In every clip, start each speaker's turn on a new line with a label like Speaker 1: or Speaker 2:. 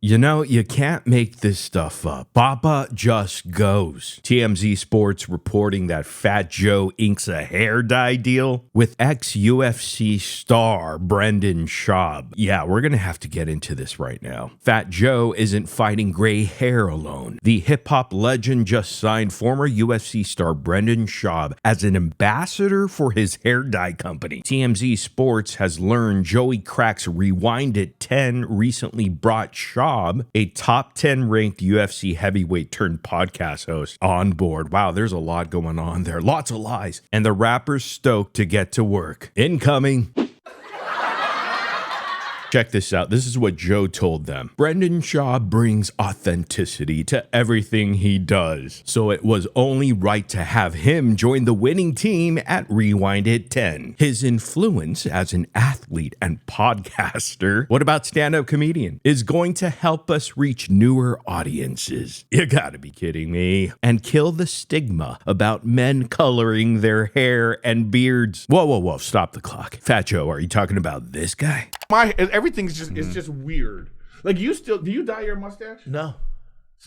Speaker 1: You know, you can't make this stuff up. Papa just goes. TMZ Sports reporting that Fat Joe inks a hair dye deal with ex-UFC star Brendan Schaub. Yeah, we're going to have to get into this right now. Fat Joe isn't fighting gray hair alone. The hip-hop legend just signed former UFC star Brendan Schaub as an ambassador for his hair dye company. TMZ Sports has learned Joey Crack's Rewind It 10 recently brought Schaub, a top 10 ranked UFC heavyweight turned podcast host, on board. Wow, there's a lot going on there. Lots of lies. And the rapper's stoked to get to work. Incoming. Check this out. This is what Joe told them. Brendan Schaub brings authenticity to everything he does, so it was only right to have him join the winning team at Rewind It 10. His influence as an athlete and podcaster, what about stand-up comedian, is going to help us reach newer audiences. You gotta be kidding me. And kill the stigma about men coloring their hair and beards. Whoa, stop the clock. Fat Joe, are you talking about this guy?
Speaker 2: Everything's just it's just weird. Like do you dye your mustache?
Speaker 3: No.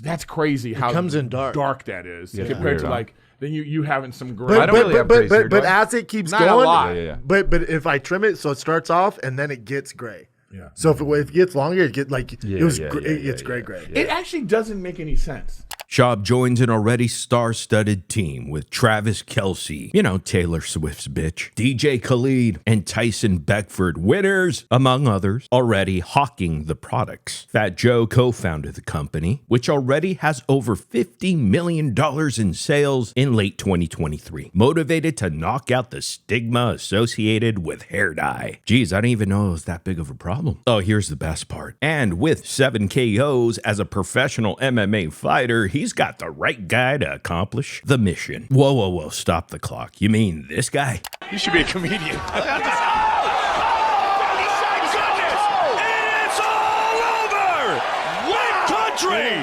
Speaker 2: That's crazy how
Speaker 3: it comes in dark
Speaker 2: that is
Speaker 4: Yeah,
Speaker 2: compared to like then you having some gray.
Speaker 4: I don't really have gray hair,
Speaker 3: but as it keeps
Speaker 2: Not
Speaker 3: going,
Speaker 2: a lot.
Speaker 4: Yeah.
Speaker 3: But if I trim it, so it starts off and then it gets gray.
Speaker 2: Yeah.
Speaker 3: So if it gets longer, it get like it's gray.
Speaker 2: It actually doesn't make any sense.
Speaker 1: Schaub joins an already star-studded team with Travis Kelce, you know, Taylor Swift's bitch, DJ Khaled, and Tyson Beckford, winners, among others, already hawking the products. Fat Joe co-founded the company, which already has over $50 million in sales in late 2023, motivated to knock out the stigma associated with hair dye. Geez, I didn't even know it was that big of a problem. Oh, here's the best part. And with 7 KOs as a professional MMA fighter, he's got the right guy to accomplish the mission. Whoa, stop the clock. You mean this guy?
Speaker 4: You should be a comedian.
Speaker 5: It's all over! What country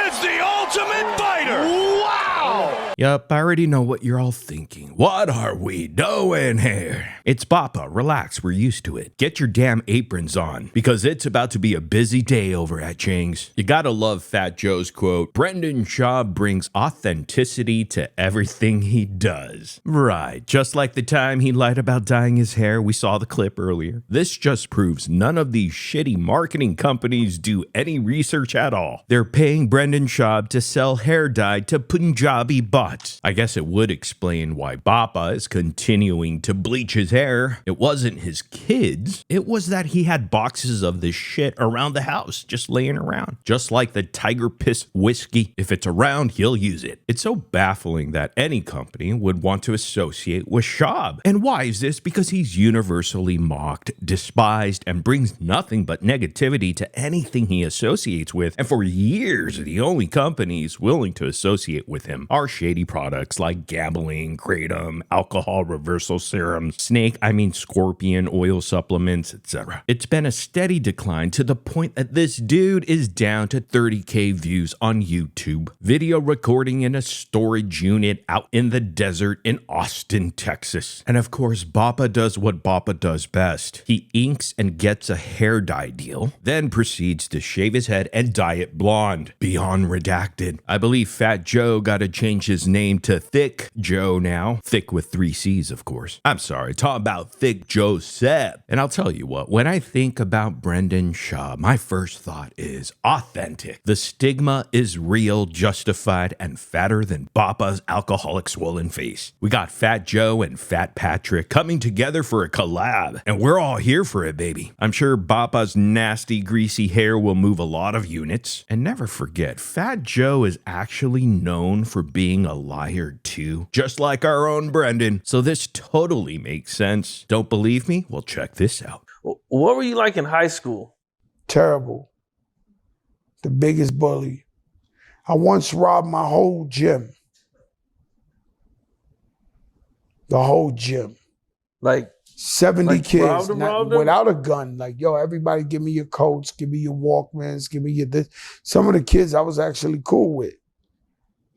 Speaker 5: is the ultimate fighter? Wow!
Speaker 1: Yup, I already know what you're all thinking. What are we doing here? It's Papa. Relax, we're used to it. Get your damn aprons on, because it's about to be a busy day over at Chang's. You gotta love Fat Joe's quote, Brendan Schaub brings authenticity to everything he does. Right, just like the time he lied about dyeing his hair, we saw the clip earlier. This just proves none of these shitty marketing companies do any research at all. They're paying Brendan Schaub to sell hair dye to Punjabi bots. I guess it would explain why Papa is continuing to bleach his hair. It wasn't his kids. It was that he had boxes of this shit around the house, just laying around. Just like the tiger piss whiskey. If it's around, he'll use it. It's so baffling that any company would want to associate with Schaub. And why is this? Because he's universally mocked, despised, and brings nothing but negativity to anything he associates with. And for years, the only companies willing to associate with him are shady products like gambling, kratom, alcohol reversal serums, scorpion oil supplements, etc. It's been a steady decline to the point that this dude is down to 30K views on YouTube. Video recording in a storage unit out in the desert in Austin, Texas. And of course, Papa does what Papa does best. He inks and gets a hair dye deal, then proceeds to shave his head and dye it blonde. Beyond redacted. I believe Fat Joe got to change his name to Thick Joe now. Thick with 3 C's, of course. I'm sorry, talk about Thick Joseph. And I'll tell you what, when I think about Brendan Schaub, my first thought is authentic. The stigma is real, justified, and fatter than Papa's alcoholic swollen face. We got Fat Joe and Fat Patrick coming together for a collab, and we're all here for it, baby. I'm sure Papa's nasty, greasy hair will move a lot of units. And never forget, Fat Joe is actually known for being a liar too, just like our own Brendan. So this totally makes sense. Don't believe me? Well, check this out.
Speaker 6: What were you like in high school?
Speaker 7: Terrible. The biggest bully. I once robbed my whole gym. The whole gym.
Speaker 6: Like
Speaker 7: 70 kids
Speaker 6: robbed them?
Speaker 7: without a gun. Like, yo, everybody give me your coats, give me your Walkmans, give me your this. Some of the kids I was actually cool with.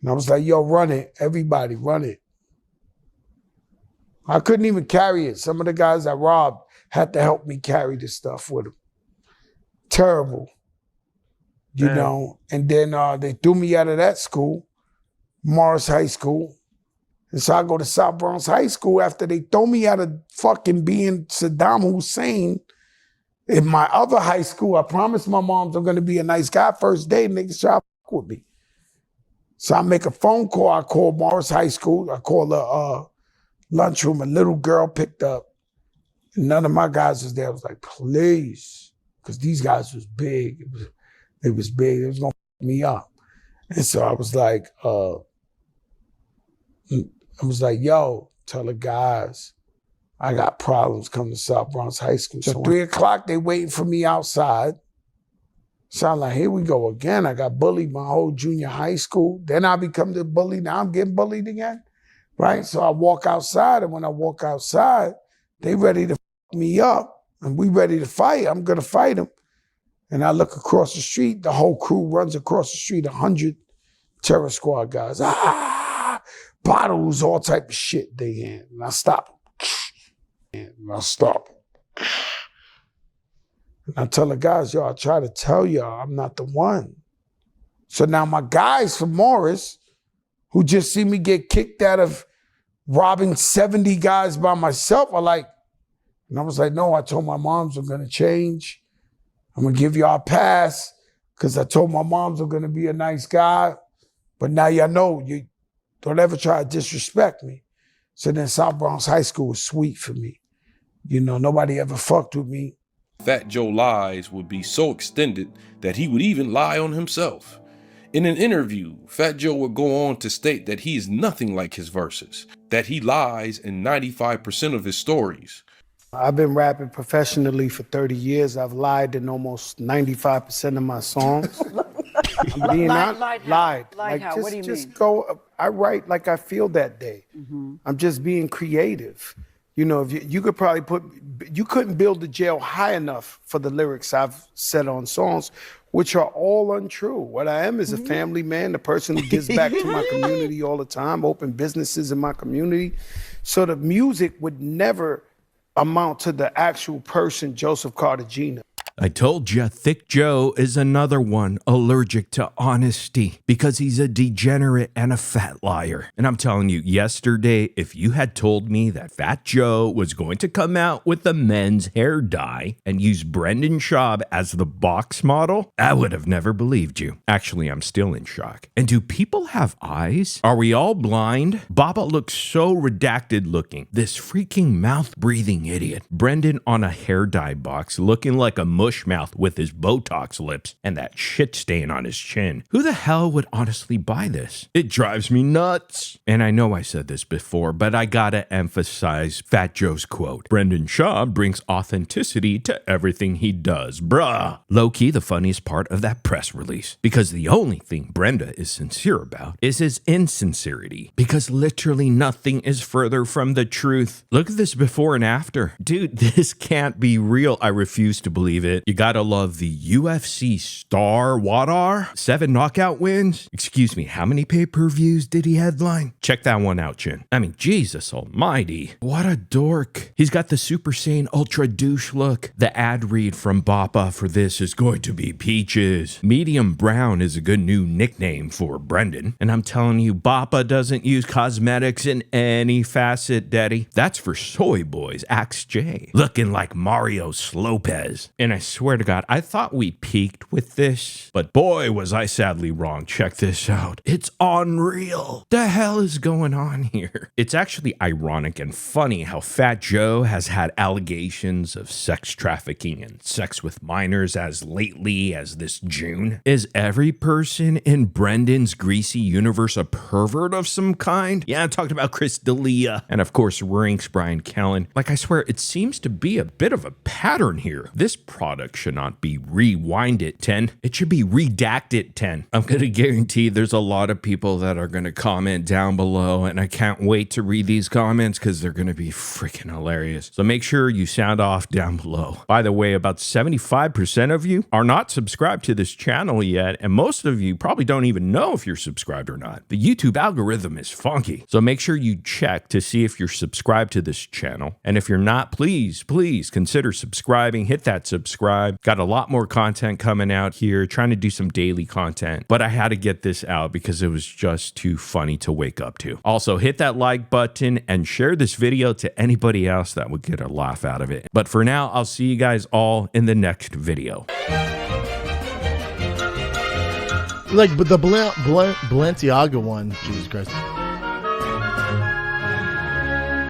Speaker 7: And I was like, yo, run it. Everybody, run it. I couldn't even carry it. Some of the guys I robbed had to help me carry the stuff with them. Terrible. you know. And then they threw me out of that school, Morris High School. And so I go to South Bronx High School after they throw me out of fucking being Saddam Hussein. In my other high school, I promised my moms I'm going to be a nice guy. First day, niggas try to fuck with me. So I make a phone call. I call Morris High School. I call the lunchroom. A little girl picked up. And none of my guys was there. I was like, please. Because these guys was big. It was big. It was going to fuck me up. And so I was like, yo, tell the guys, I got problems coming to South Bronx High School. So 3 o'clock, they waiting for me outside. So I'm like, here we go again. I got bullied my whole junior high school. Then I become the bully. Now I'm getting bullied again, right? So I walk outside, and when I walk outside, they ready to fuck me up, and we ready to fight. I'm going to fight them. And I look across the street. The whole crew runs across the street, 100 terror squad guys. Bottles, all type of shit they had. And I stop them. And I stop them. And I tell the guys, yo, I try to tell y'all I'm not the one. So now my guys from Morris, who just see me get kicked out of robbing 70 guys by myself, are like, and I was like, no, I told my moms I'm gonna change. I'm gonna give y'all a pass because I told my moms I'm gonna be a nice guy. But now y'all know, you don't ever try to disrespect me. So then South Bronx High School was sweet for me. You know, nobody ever fucked with me.
Speaker 4: Fat Joe lies would be so extended that he would even lie on himself. In an interview, Fat Joe would go on to state that he is nothing like his verses, that he lies in 95% of his stories.
Speaker 7: I've been rapping professionally for 30 years. I've lied in almost 95% of my songs. I'm being lied.
Speaker 8: Like how? What do you
Speaker 7: just
Speaker 8: mean?
Speaker 7: go. I write like I feel that day. Mm-hmm. I'm just being creative. You know, if you could probably you couldn't build the jail high enough for the lyrics I've said on songs, which are all untrue. What I am is a family man, the person who gives back to my community all the time, open businesses in my community. So the music would never amount to the actual person, Joseph Cartagena.
Speaker 1: I told ya, Thick Joe is another one allergic to honesty because he's a degenerate and a fat liar. And I'm telling you, yesterday, if you had told me that Fat Joe was going to come out with the men's hair dye and use Brendan Schaub as the box model, I would have never believed you. Actually, I'm still in shock. And do people have eyes? Are we all blind? Baba looks so redacted looking. This freaking mouth-breathing idiot. Brendan on a hair dye box looking like a mush mouth with his Botox lips and that shit stain on his chin. Who the hell would honestly buy this? It drives me nuts. And I know I said this before, but I gotta emphasize Fat Joe's quote. Brendan Schaub brings authenticity to everything he does, bruh. Low-key the funniest part of that press release, because the only thing Brenda is sincere about is his insincerity, because literally nothing is further from the truth. Look at this before and after. Dude, this can't be real. I refuse to believe it. You gotta love the UFC star Wadar. 7 knockout wins. Excuse me, how many pay-per-views did he headline? Check that one out, Chin. I mean, Jesus almighty. What a dork. He's got the Super Saiyan Ultra douche look. The ad read from Bappa for this is going to be peaches. Medium brown is a good new nickname for Brendan. And I'm telling you, Bappa doesn't use cosmetics in any facet, daddy. That's for soy boys, Axe J. Looking like Mario Slopez. And I swear to God, I thought we peaked with this, but boy, was I sadly wrong. Check this out. It's unreal. The hell is going on here? It's actually ironic and funny how Fat Joe has had allegations of sex trafficking and sex with minors as lately as this June. Is every person in Brendan's greasy universe a pervert of some kind? Yeah, I talked about Chris D'Elia and of course Rinks Brian Kellen. Like I swear, it seems to be a bit of a pattern here. This product should not be Rewinded 10. It should be Redacted 10. I'm going to guarantee there's a lot of people that are going to comment down below, and I can't wait to read these comments because they're going to be freaking hilarious. So make sure you sound off down below. By the way, about 75% of you are not subscribed to this channel yet, and most of you probably don't even know if you're subscribed or not. The YouTube algorithm is funky, so make sure you check to see if you're subscribed to this channel. And if you're not, please consider subscribing. Hit that subscribe subscribe. Got a lot more content coming out here, trying to do some daily content, but I had to get this out because it was just too funny to wake up to. Also, hit that like button and share this video to anybody else that would get a laugh out of it. But for now, I'll see you guys all in the next video.
Speaker 8: Like, but the Balenciaga one, Jesus Christ.